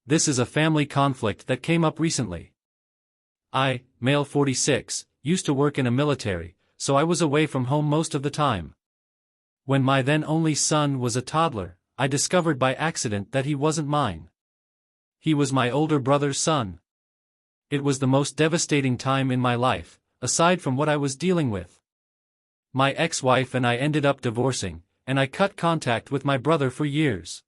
This is a family conflict that came up recently. I, male 46, used to work in a military, so I was away from home most of the time. When my then only son was a toddler, I discovered by accident that he wasn't mine. He was my older brother's son. It was the most devastating time in my life, aside from what I was dealing with. My ex-wife and I ended up divorcing, and I cut contact with my brother for years.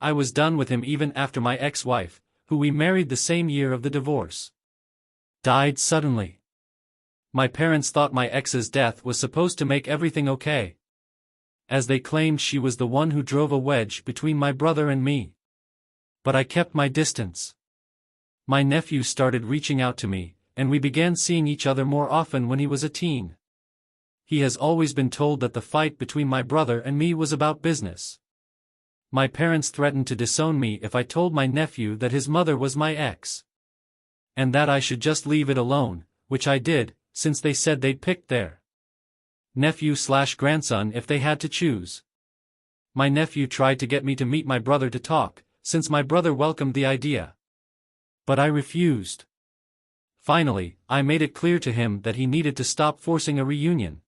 I was done with him even after my ex-wife, who we married the same year of the divorce, died suddenly. My parents thought my ex's death was supposed to make everything okay, as they claimed she was the one who drove a wedge between my brother and me. But I kept my distance. My nephew started reaching out to me, and we began seeing each other more often when he was a teen. He has always been told that the fight between my brother and me was about business. My parents threatened to disown me if I told my nephew that his mother was my ex, and that I should just leave it alone, which I did, since they said they'd pick their nephew/grandson if they had to choose. My nephew tried to get me to meet my brother to talk, since my brother welcomed the idea. But I refused. Finally, I made it clear to him that he needed to stop forcing a reunion.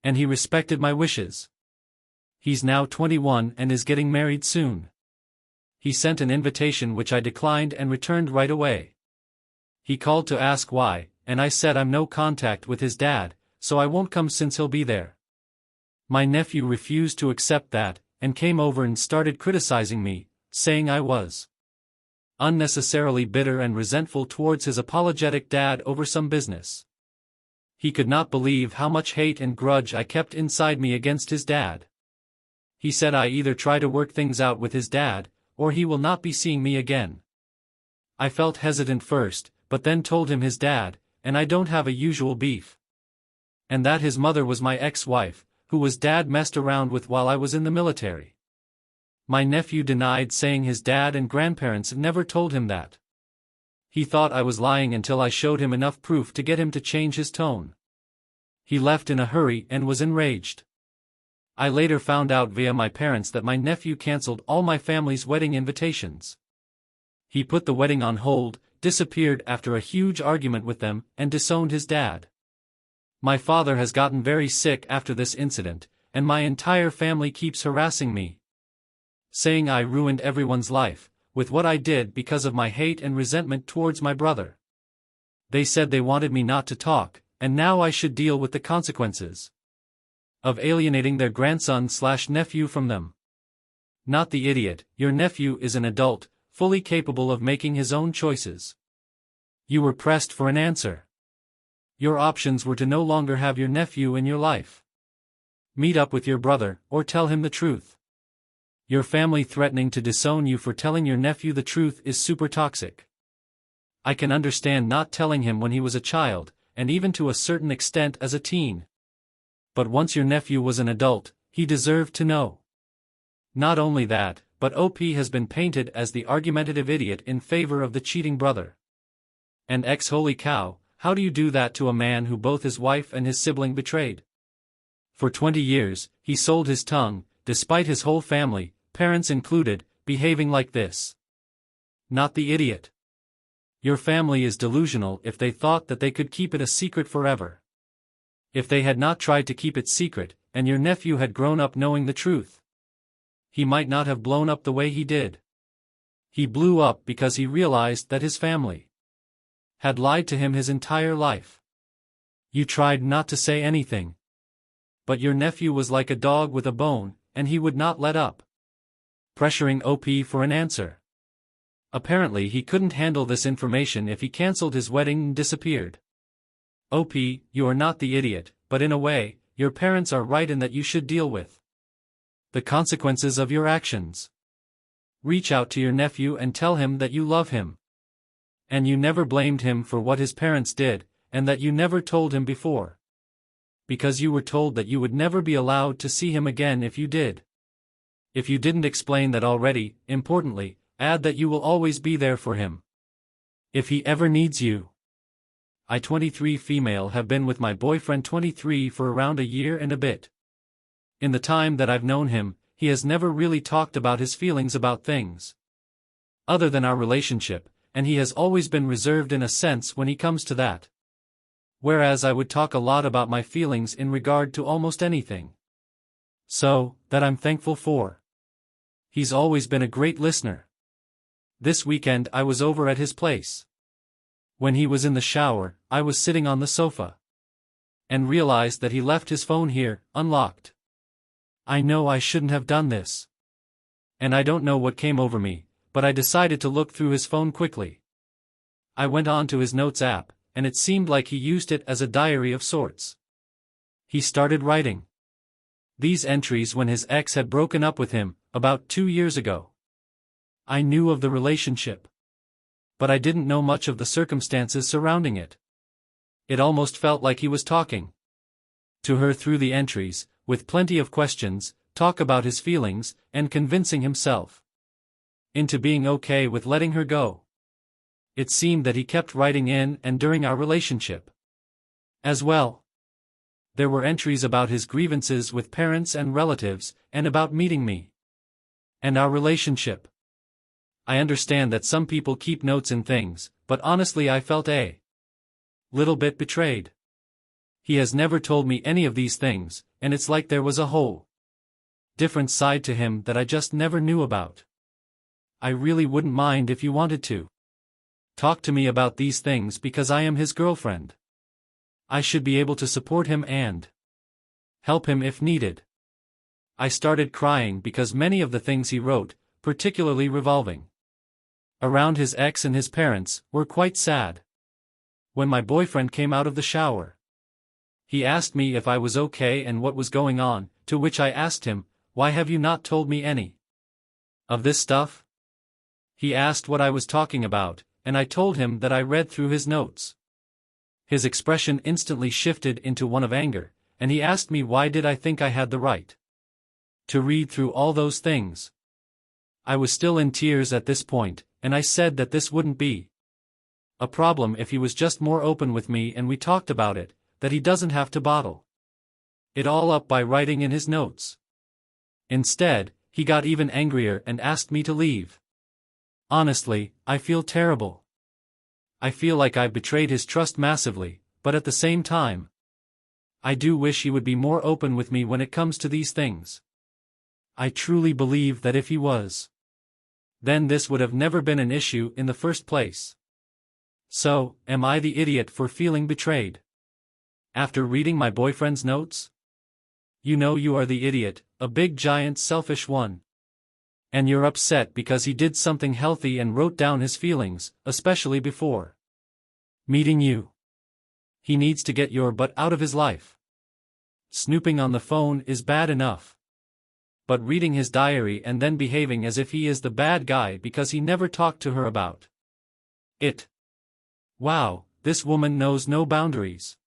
And he respected my wishes. He's now 21 and is getting married soon. He sent an invitation which I declined and returned right away. He called to ask why, and I said I'm no contact with his dad, so I won't come since he'll be there. My nephew refused to accept that, and came over and started criticizing me, saying I was unnecessarily bitter and resentful towards his apologetic dad over some business. He could not believe how much hate and grudge I kept inside me against his dad. He said I either try to work things out with his dad, or he will not be seeing me again. I felt hesitant first, but then told him his dad, and I don't have a usual beef. And that his mother was my ex-wife, who was dad messed around with while I was in the military. My nephew denied, saying his dad and grandparents never told him that. He thought I was lying until I showed him enough proof to get him to change his tone. He left in a hurry and was enraged. I later found out via my parents that my nephew canceled all my family's wedding invitations. He put the wedding on hold, disappeared after a huge argument with them, and disowned his dad. My father has gotten very sick after this incident, and my entire family keeps harassing me, saying I ruined everyone's life with what I did because of my hate and resentment towards my brother. They said they wanted me not to talk, and now I should deal with the consequences of alienating their grandson/nephew from them. Not the idiot, your nephew is an adult, fully capable of making his own choices. You were pressed for an answer. Your options were to no longer have your nephew in your life, meet up with your brother, or tell him the truth. Your family threatening to disown you for telling your nephew the truth is super toxic. I can understand not telling him when he was a child, and even to a certain extent as a teen. But once your nephew was an adult, he deserved to know. Not only that, but OP has been painted as the argumentative idiot in favor of the cheating brother. And holy cow, how do you do that to a man who both his wife and his sibling betrayed? For 20 years, he sold his tongue, despite his whole family, parents included, behaving like this. Not the idiot. Your family is delusional if they thought that they could keep it a secret forever. If they had not tried to keep it secret, and your nephew had grown up knowing the truth, he might not have blown up the way he did. He blew up because he realized that his family had lied to him his entire life. You tried not to say anything. But your nephew was like a dog with a bone, and he would not let up, pressuring OP for an answer. Apparently he couldn't handle this information if he cancelled his wedding and disappeared. OP, you are not the idiot, but in a way, your parents are right in that you should deal with the consequences of your actions. Reach out to your nephew and tell him that you love him, and you never blamed him for what his parents did, and that you never told him before, because you were told that you would never be allowed to see him again if you did. If you didn't explain that already, importantly, add that you will always be there for him if he ever needs you. I 23 female have been with my boyfriend 23 for around a year and a bit. In the time that I've known him, he has never really talked about his feelings about things. other than our relationship, and he has always been reserved in a sense when he comes to that. Whereas I would talk a lot about my feelings in regard to almost anything. So, that I'm thankful for. He's always been a great listener. This weekend I was over at his place. When he was in the shower, I was sitting on the sofa. And realized that he left his phone here, unlocked. I know I shouldn't have done this. And I don't know what came over me, but I decided to look through his phone quickly. I went on to his notes app, and it seemed like he used it as a diary of sorts. He started writing these entries when his ex had broken up with him, about 2 years ago. I knew of the relationship. But I didn't know much of the circumstances surrounding it. It almost felt like he was talking to her through the entries, with plenty of questions, talk about his feelings, and convincing himself into being okay with letting her go. It seemed that he kept writing in and during our relationship as well. There were entries about his grievances with parents and relatives, and about meeting me and our relationship. I understand that some people keep notes in things, but honestly I felt a little bit betrayed. He has never told me any of these things, and it's like there was a whole different side to him that I just never knew about. I really wouldn't mind if you wanted to talk to me about these things because I am his girlfriend. I should be able to support him and help him if needed. I started crying because many of the things he wrote, particularly revolving around his ex and his parents, were quite sad. When my boyfriend came out of the shower, he asked me if I was okay and what was going on, to which I asked him, "Why have you not told me any of this stuff?" He asked what I was talking about, and I told him that I read through his notes. His expression instantly shifted into one of anger, and he asked me why did I think I had the right to read through all those things. I was still in tears at this point, and I said that this wouldn't be a problem if he was just more open with me and we talked about it, that he doesn't have to bottle it all up by writing in his notes. Instead, he got even angrier and asked me to leave. Honestly, I feel terrible. I feel like I've betrayed his trust massively, but at the same time, I do wish he would be more open with me when it comes to these things. I truly believe that if he was, then this would have never been an issue in the first place. So, am I the idiot for feeling betrayed after reading my boyfriend's notes? You know you are the idiot, a big giant selfish one. And you're upset because he did something healthy and wrote down his feelings, especially before meeting you. He needs to get your butt out of his life. Snooping on the phone is bad enough. But reading his diary and then behaving as if he is the bad guy because he never talked to her about it. Wow, this woman knows no boundaries.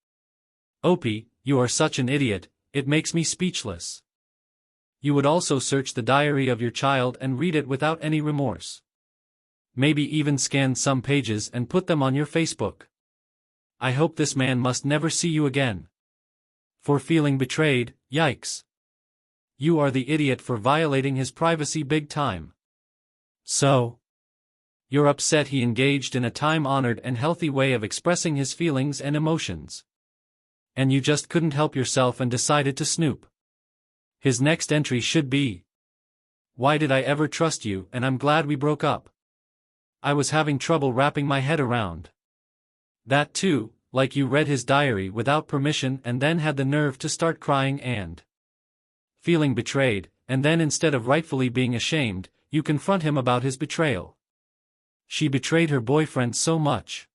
Opie, you are such an idiot, it makes me speechless. You would also search the diary of your child and read it without any remorse. Maybe even scan some pages and put them on your Facebook. I hope this man must never see you again. For feeling betrayed, yikes. You are the idiot for violating his privacy big time. So, you're upset he engaged in a time-honored and healthy way of expressing his feelings and emotions. And you just couldn't help yourself and decided to snoop. His next entry should be, "Why did I ever trust you, and I'm glad we broke up." I was having trouble wrapping my head around that too, like you read his diary without permission and then had the nerve to start crying and feeling betrayed, and then instead of rightfully being ashamed, you confront him about his betrayal. She betrayed her boyfriend so much.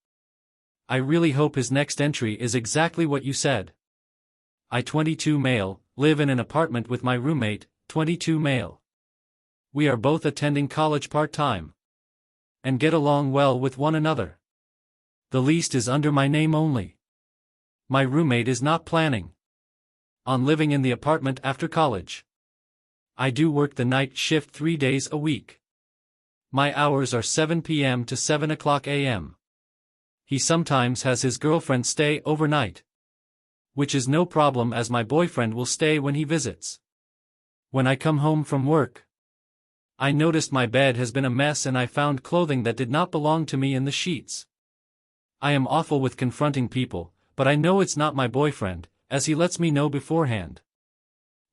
I really hope his next entry is exactly what you said. I 22 male, live in an apartment with my roommate, 22 male. We are both attending college part-time and get along well with one another. The lease is under my name only. My roommate is not planning on living in the apartment after college. I do work the night shift 3 days a week. My hours are 7 p.m. to 7 o'clock a.m. He sometimes has his girlfriend stay overnight, which is no problem as my boyfriend will stay when he visits. When I come home from work, I noticed my bed has been a mess and I found clothing that did not belong to me in the sheets. I am awful with confronting people, but I know it's not my boyfriend, as he lets me know beforehand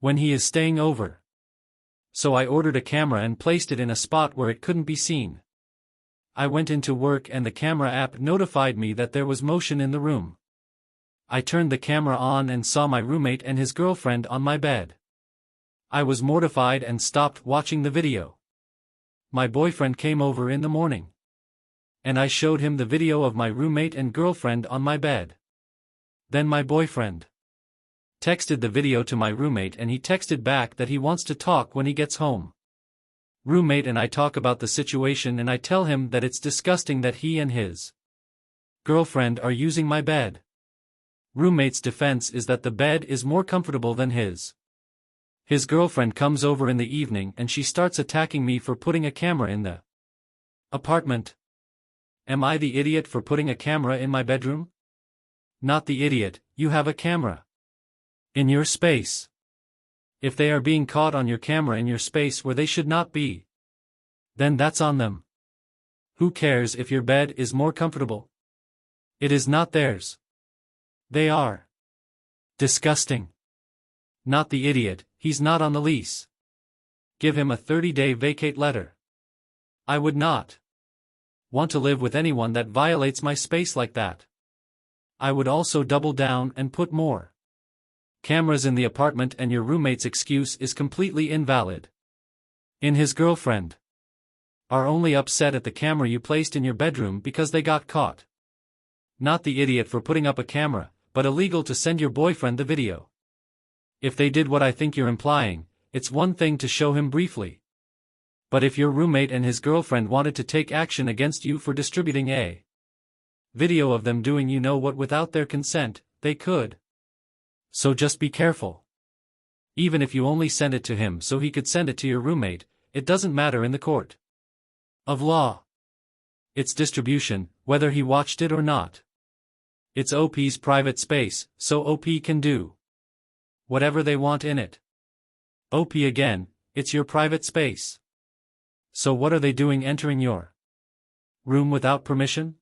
when he is staying over. So I ordered a camera and placed it in a spot where it couldn't be seen. I went into work and the camera app notified me that there was motion in the room. I turned the camera on and saw my roommate and his girlfriend on my bed. I was mortified and stopped watching the video. My boyfriend came over in the morning, and I showed him the video of my roommate and girlfriend on my bed. Then my boyfriend texted the video to my roommate and he texted back that he wants to talk when he gets home. Roommate and I talk about the situation and I tell him that it's disgusting that he and his girlfriend are using my bed. Roommate's defense is that the bed is more comfortable than his. His girlfriend comes over in the evening and she starts attacking me for putting a camera in the apartment. Am I the idiot for putting a camera in my bedroom? Not the idiot, you have a camera in your space. If they are being caught on your camera in your space where they should not be, then that's on them. Who cares if your bed is more comfortable? It is not theirs. They are disgusting. Not the idiot, he's not on the lease. Give him a 30-day vacate letter. I would not want to live with anyone that violates my space like that. I would also double down and put more cameras in the apartment, and your roommate's excuse is completely invalid. His girlfriend are only upset at the camera you placed in your bedroom because they got caught. Not the idiot for putting up a camera, but illegal to send your boyfriend the video. If they did what I think you're implying, it's one thing to show him briefly. But if your roommate and his girlfriend wanted to take action against you for distributing a video of them doing you know what without their consent, they could. So just be careful. Even if you only send it to him so he could send it to your roommate, it doesn't matter in the court of law. It's distribution, whether he watched it or not. It's OP's private space, so OP can do whatever they want in it. OP again, it's your private space. So what are they doing entering your room without permission?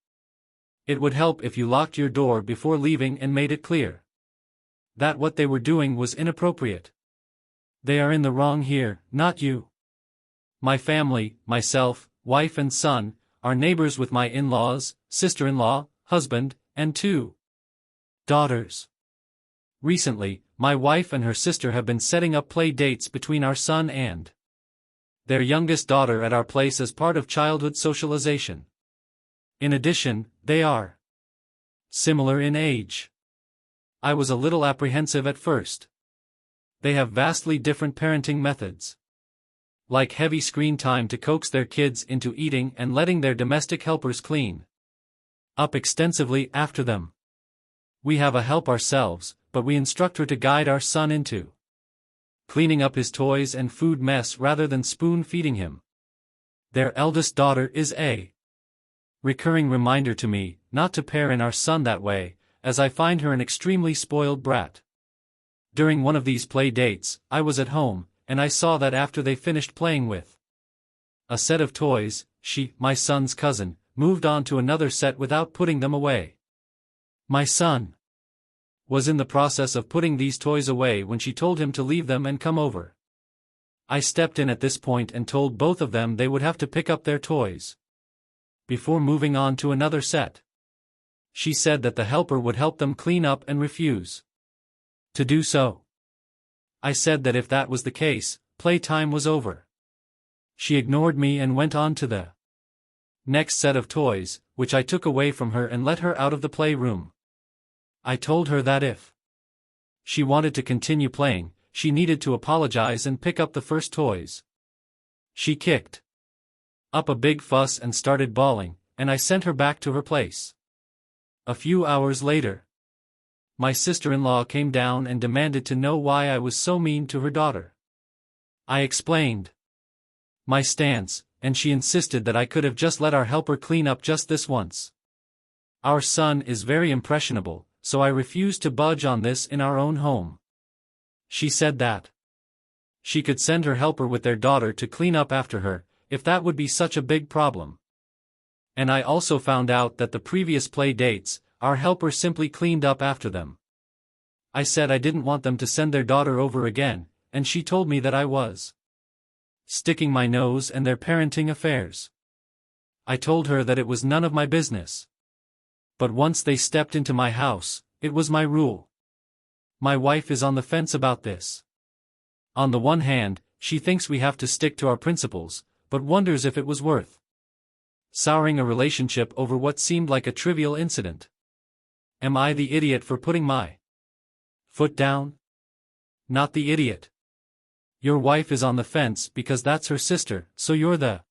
It would help if you locked your door before leaving and made it clear that what they were doing was inappropriate. They are in the wrong here, not you. My family, myself, wife and son, are neighbors with my in-laws, sister-in-law, husband, and 2 daughters. Recently, my wife and her sister have been setting up play dates between our son and their youngest daughter at our place as part of childhood socialization. In addition, they are similar in age. I was a little apprehensive at first. They have vastly different parenting methods, like heavy screen time to coax their kids into eating and letting their domestic helpers clean up extensively after them. We have a help ourselves, but we instruct her to guide our son into cleaning up his toys and food mess rather than spoon-feeding him. Their eldest daughter is a recurring reminder to me not to parent our son that way, as I find her an extremely spoiled brat. During one of these play dates, I was at home, and I saw that after they finished playing with a set of toys, she, my son's cousin, moved on to another set without putting them away. My son was in the process of putting these toys away when she told him to leave them and come over. I stepped in at this point and told both of them they would have to pick up their toys before moving on to another set. She said that the helper would help them clean up and refused to do so. I said that if that was the case, playtime was over. She ignored me and went on to the next set of toys, which I took away from her and let her out of the playroom. I told her that if she wanted to continue playing, she needed to apologize and pick up the first toys. She kicked up a big fuss and started bawling, and I sent her back to her place. A few hours later, my sister-in-law came down and demanded to know why I was so mean to her daughter. I explained my stance, and she insisted that I could have just let our helper clean up just this once. Our son is very impressionable, so I refused to budge on this in our own home. She said that She could send her helper with their daughter to clean up after her, if that would be such a big problem. And I also found out that the previous play dates, our helper simply cleaned up after them. I said I didn't want them to send their daughter over again, and she told me that I was sticking my nose in their parenting affairs. I told her that it was none of my business. But once they stepped into my house, it was my rule. My wife is on the fence about this. On the one hand, she thinks we have to stick to our principles, but wonders if it was worth souring a relationship over what seemed like a trivial incident. Am I the idiot for putting my foot down? Not the idiot. Your wife is on the fence because that's her sister, so you're the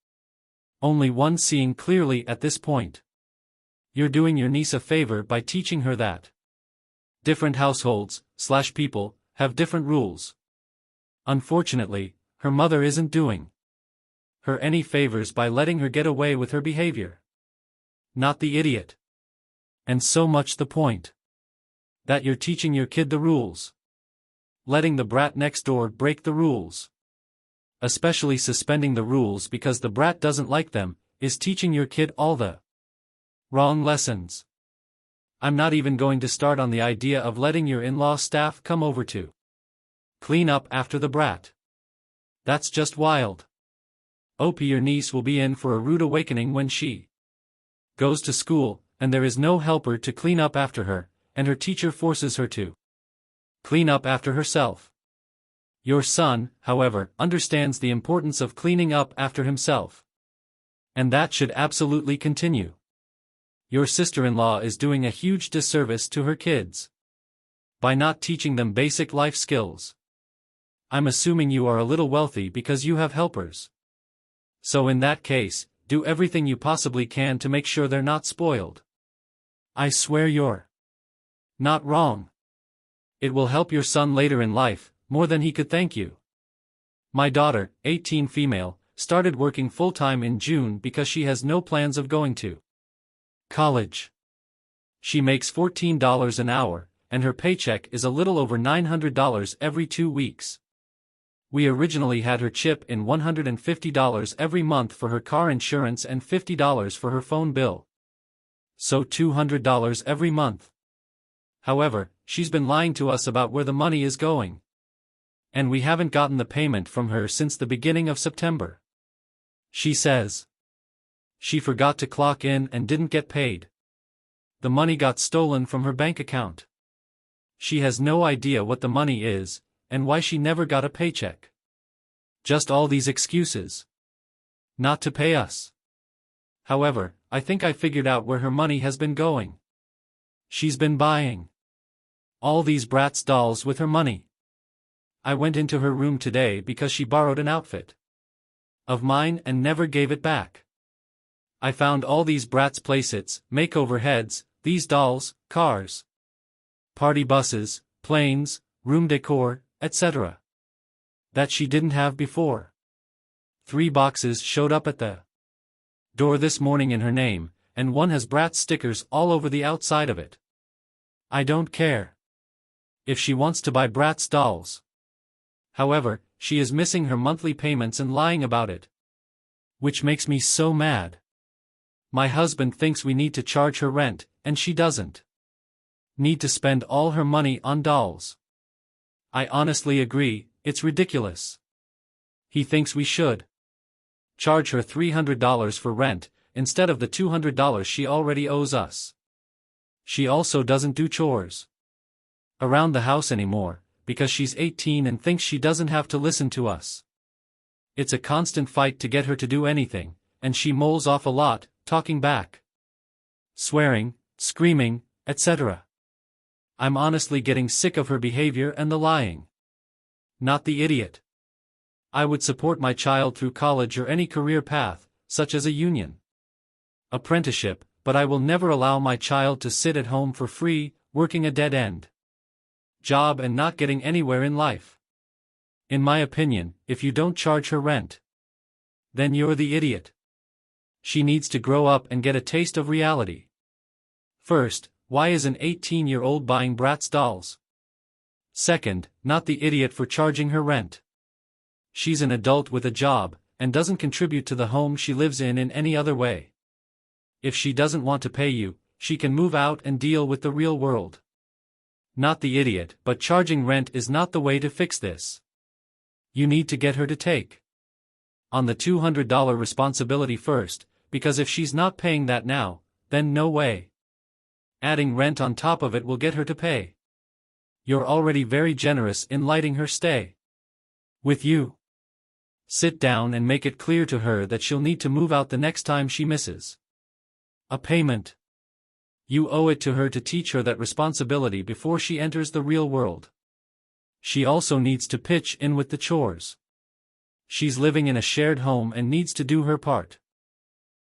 only one seeing clearly at this point. You're doing your niece a favor by teaching her that different households/people have different rules. Unfortunately, her mother isn't doing her any favors by letting her get away with her behavior. Not the idiot. And so much the point. That you're teaching your kid the rules. Letting the brat next door break the rules. Especially suspending the rules because the brat doesn't like them, is teaching your kid all the wrong lessons. I'm not even going to start on the idea of letting your in-law staff come over to clean up after the brat. That's just wild. Opie, your niece will be in for a rude awakening when she goes to school, and there is no helper to clean up after her, and her teacher forces her to clean up after herself. Your son, however, understands the importance of cleaning up after himself. And that should absolutely continue. Your sister-in-law is doing a huge disservice to her kids by not teaching them basic life skills. I'm assuming you are a little wealthy because you have helpers. So in that case, do everything you possibly can to make sure they're not spoiled. I swear you're not wrong. It will help your son later in life, more than he could thank you. My daughter, 18 female, started working full-time in June because she has no plans of going to college. She makes $14 an hour, and her paycheck is a little over $900 every 2 weeks. We originally had her chip in $150 every month for her car insurance and $50 for her phone bill. So $200 every month. However, she's been lying to us about where the money is going. And we haven't gotten the payment from her since the beginning of September. She says she forgot to clock in and didn't get paid. The money got stolen from her bank account. She has no idea what the money is, and why she never got a paycheck. Just all these excuses. Not to pay us. However, I think I figured out where her money has been going. She's been buying all these Bratz dolls with her money. I went into her room today because she borrowed an outfit of mine and never gave it back. I found all these Bratz playsets, makeover heads, these dolls, cars, party buses, planes, room decor, etc. that she didn't have before. 3 boxes showed up at the door this morning in her name, and one has Bratz stickers all over the outside of it. I don't care if she wants to buy Bratz dolls. However, she is missing her monthly payments and lying about it. Which makes me so mad. My husband thinks we need to charge her rent, and she doesn't need to spend all her money on dolls. I honestly agree, it's ridiculous. He thinks we should charge her $300 for rent, instead of the $200 she already owes us. She also doesn't do chores around the house anymore, because she's 18 and thinks she doesn't have to listen to us. It's a constant fight to get her to do anything, and she moles off a lot, talking back, swearing, screaming, etc. I'm honestly getting sick of her behavior and the lying. Not the idiot. I would support my child through college or any career path, such as a union apprenticeship, but I will never allow my child to sit at home for free, working a dead-end job and not getting anywhere in life. In my opinion, if you don't charge her rent, then you're the idiot. She needs to grow up and get a taste of reality. First, why is an 18-year-old buying Bratz dolls? Second, not the idiot for charging her rent. she's an adult with a job, and doesn't contribute to the home she lives in any other way. If she doesn't want to pay you, she can move out and deal with the real world. Not the idiot, but charging rent is not the way to fix this. You need to get her to take on the $200 responsibility first, because if she's not paying that now, then no way. Adding rent on top of it will get her to pay. You're already very generous in letting her stay with you. Sit down and make it clear to her that she'll need to move out the next time she misses a payment. You owe it to her to teach her that responsibility before she enters the real world. She also needs to pitch in with the chores. She's living in a shared home and needs to do her part.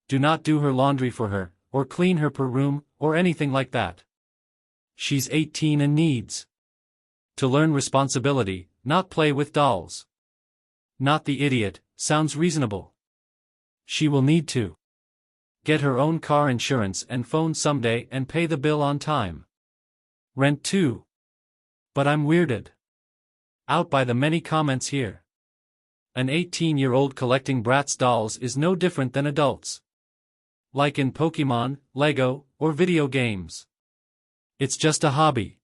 Do not do her laundry for her, or clean her per room, or anything like that. She's 18 and needs to learn responsibility, not play with dolls. Not the idiot, sounds reasonable. She will need to get her own car insurance and phone someday and pay the bill on time. Rent too. But I'm weirded out by the many comments here. An 18-year-old collecting Bratz dolls is no different than adults. Like in Pokemon, Lego, or video games. It's just a hobby.